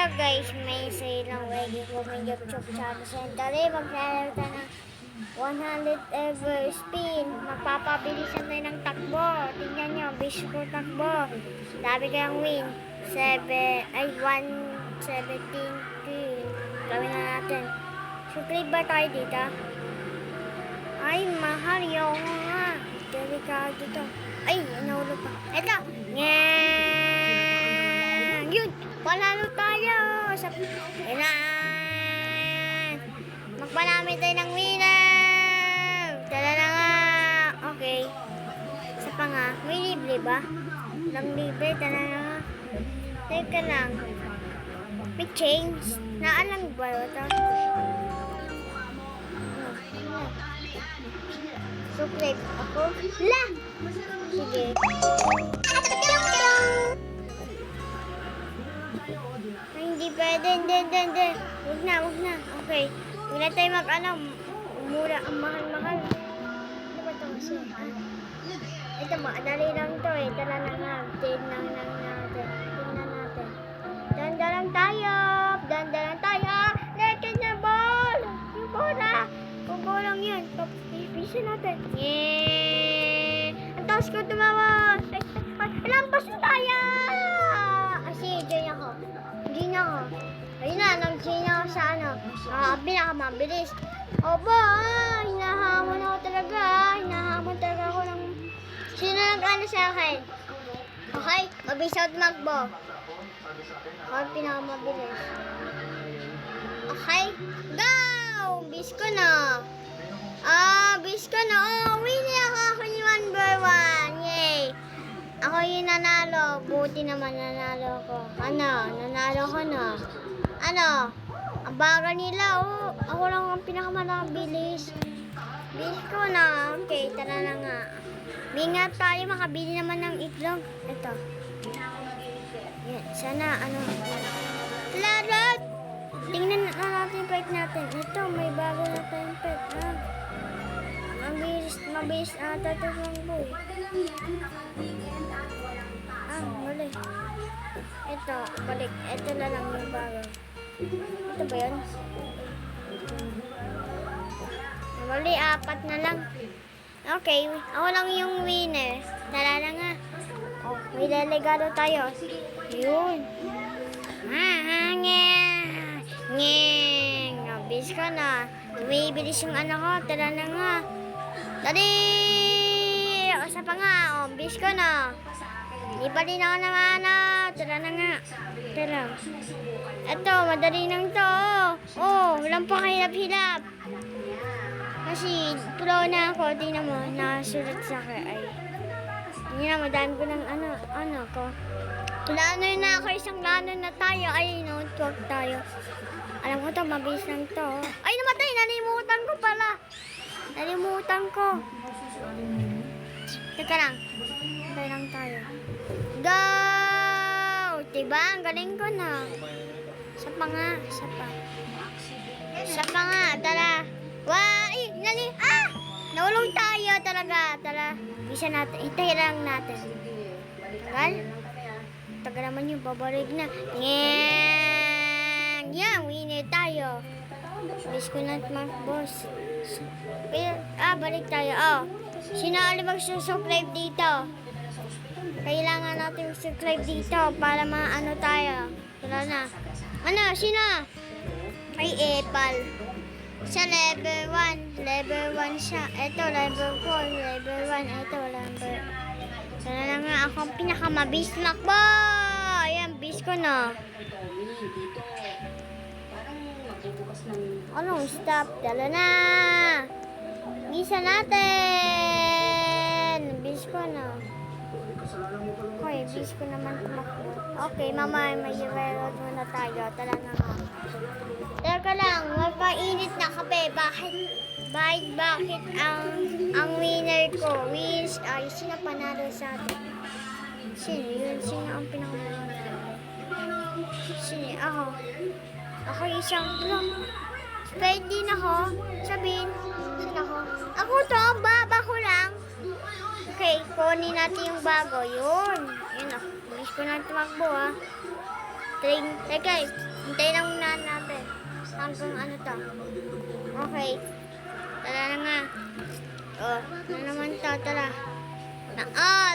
Guys, may silang ready ko may YouTube channel sentary. Maglalaro tayo ng 100 ever spin. Magpapabilisan tayo ng takbo. Tingnan nyo, bish ko takbo. Dami kayang win. 117 gawin na natin. Subscribe ba tayo dito? Ay, mahal yung nga. Delikado to. Ay, naulo pa. Eto. Nyan! Yun! Panalo tayo! Yan! Magpanami tayo ng winner! Tala na nga! Okay. Isa pa nga. May libre ba? Lang libre. Tala na nga. Teka lang. May change. Naalang ba ito? Subscribe ako. La! Sige. Ay, hindi pwede. Hindi. Huwag na. Okay. Huwag na tayo mura. Ang mahal-mahal. Ano ba ito kasi? Ito, madali lang ito eh. Tara na nga. Tingnan natin. Danda lang tayo. Let's na ball. Yung bola. Kung lang yun. Pisa natin. Yeah. Ang taas ko tumawa. Lampas na tayo. Kasi dyan ako. Ayun na. Nag-chain ako sa pinakamabilis. Opo. Hinahamon ako talaga. Ako ng... Sino nag-ano sa akin? Okay. Mabilis out magbo. Ako pinakamabilis. Okay. Go! Bis ko na. Winnie ako yung 1-1. Yay. Ako yung nanalo. Buti naman nanalo ko. Nanalo ko na. Ang bagal nila. Ako lang ang pinakamabilis. Bis ko na. Okay, tara na nga. Mingat tayo. Makabili naman ng itlog. Ito. Yan. Sana, Lalat! Tingnan na natin yung pet natin. Ito, may bago na tayong pet. Mabilis ata ito lang boy. Mali. Ito, balik. Ito na lang yung bago. Ito ba yun? Mali, 4 na lang. Okay, ako lang yung winner. Tara na nga. Oh, may delegado tayo. Yun. Bis ko na. Bumibilis yung ko. Tara na nga. Dali! Isa pa nga. Bis ko na. Di pa din ako naman. Tara na nga. Tara. Ito, madali lang to. Walang pa kahilap-hilap. Kasi pro na ako. Tingnan mo. Nasulat sa akin. Ay. Tingnan mo. Dami ko ng ko. Lano na ako. Isang lano na tayo. Ay, twag tayo. Alam ko to, mabilis lang to. Ay, namatay! Nalimutan ko pala. Teka lang. Hintay lang tayo. Go! Diba? Ang galing ko na. Isa pa nga. Tara. Naulong tayo talaga. Tara. Bisa natin. Hintay lang natin. Tagal naman yung babalik na. Yan, winner tayo. Wish ko na mag-boss. Balik tayo. Sino mag-subscribe dito? Kailangan natin subscribe dito para maano tayo. Tara na. Sino? Ay, Epal. Siya level 1. Level 1 siya. Ito, level 4. Level 1. Ito, level. Tara na nga. Ako ang pinakamabis makbo. Ayan, bis ko na. Stop? Tala na. Bisa natin. Bis ko na. Okay, bis ko naman tumakbo. Okay, mama, may reload muna tayo. Tala na nga. Teka lang, magpainit na kape. Bakit ang winner ko? Sino panalo sa atin? Sino ang pinakamalo? Ako isang Spade din ako. Sabihin. Sino ako? Ako to. Baba ko lang. Okay. Kunin natin yung bago. Yun. Bilis ko na tumakbo Teka. Hintayin lang muna natin. Hanggang ano to. Okay. Tara na nga. Oh, ano naman to, tara.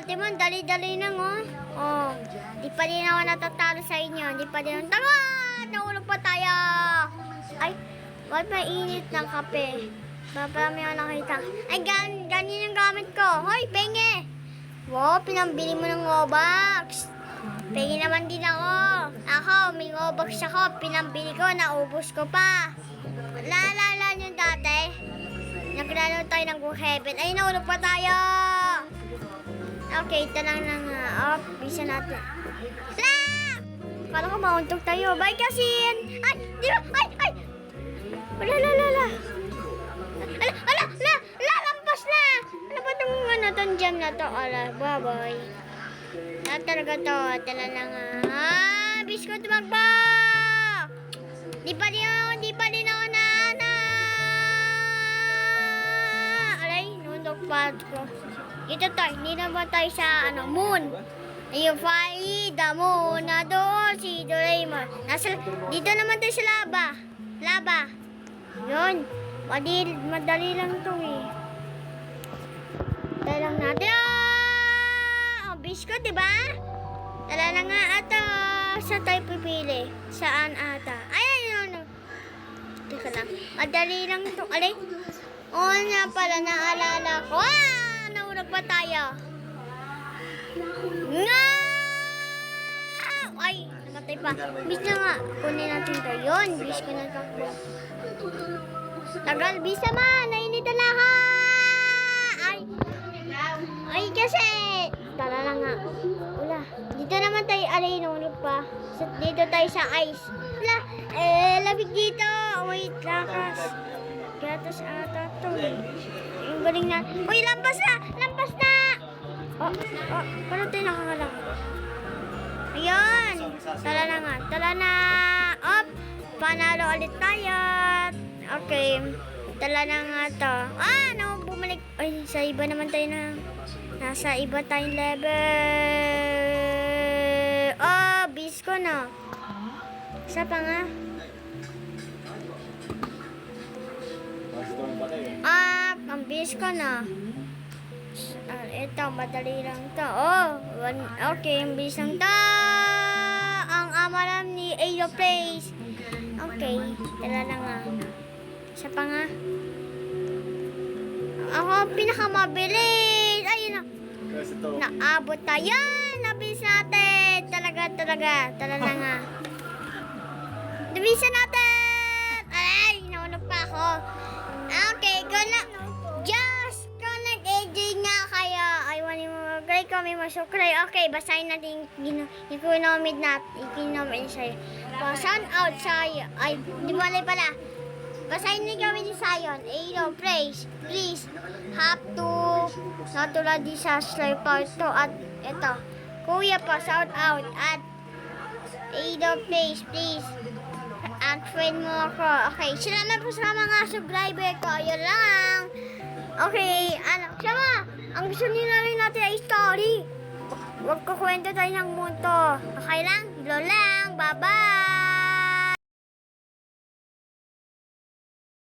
Di ba, dali-dali lang, oh. Oh, di pa din ako natatalo sa inyo. Di pa din ako, tara! Nahulog pa tayo! Ay, bakit mainit ng kape? Parami ako nakita. Ay, ganyan ang gamit ko. Hoy, penge! Wow, pinambili mo ng Robux. Penge naman din ako. Ako, may Robux ako. Pinambili ko, naubos ko pa. Lala nyo dati. Naglaro tayo ng Go Heaven. Ay, nahulog pa tayo! Okay, ito lang na nga. Oh, bisa natin. La! Kala ko mauntog tayo. Bye kasi! Ay! Di ba? Ay! Ala! Lampas na! Ano ba itong jam na to? Ala, bye-bye. Talaga to. Tala na nga. Bisko tumakbo! Di pa din ako na. Alay, nundok pa ko. Ito tayo, hindi naman tayo sa moon. Ayun, the moon na doon si Doraemon. Dito naman tayo sa laba. Yun, madali lang ito eh. Tayo lang natin. Biskot, diba? Tala na nga ata. Saan tayo pipili? Saan ata? Ayun. Teka lang, madali lang ito. Alay, nga pala, naalala ko. Nahulog pa tayo. Nga! Ay, namatay pa. Bis na nga. Kunin natin ito. Yun, bis ko na takbo. Tagal, bis naman. Nainita na ha! Ay, kasi. Tara na nga. Wala. Dito naman tayo. Alay, nahulog pa. Dito tayo sa ice. Wala. Labig dito. Wait, lakas. Gatas ata to. Yung galing na. Uy, lampas na! Paano tayo nakakalak? Ayun! Tala na! Panalo ulit tayo! Okay. Tala na nga to. Bumalik. Ay, sa iba naman tayo na. Nasa iba tayong level. Bis ko na. Isa pa nga. Pambis ko na. Ito, madali lang to. Okay, yung bis lang to. Ang amalam ni Ayo Place. Okay, tala na nga. Isa pa nga. Ako, pinakamabilis. Ayun na. Naabot tayo. Nabilis natin. Talaga. Tala na nga. Nabilisan natin. Ay, naunok pa ako. Okay, go na. Just connect AJ nga kayo. I want you mag-like kami masukray. Okay, basahin natin yung economic sa'yo. Sound out sa'yo. Ay, di malay pala. Basahin niyo kami sa'yo. Please have to natulad di sa slide part 2 at ito. Kuya pa, shout out at please at friend mo ako. Okay, salamat po sa mga subscriber ko. Yun lang. Okay, sama. Ang gusto nyo na rin natin ay story. Huwag kukwento tayo ng mundo. Okay lang? Ilo lang. Bye-bye.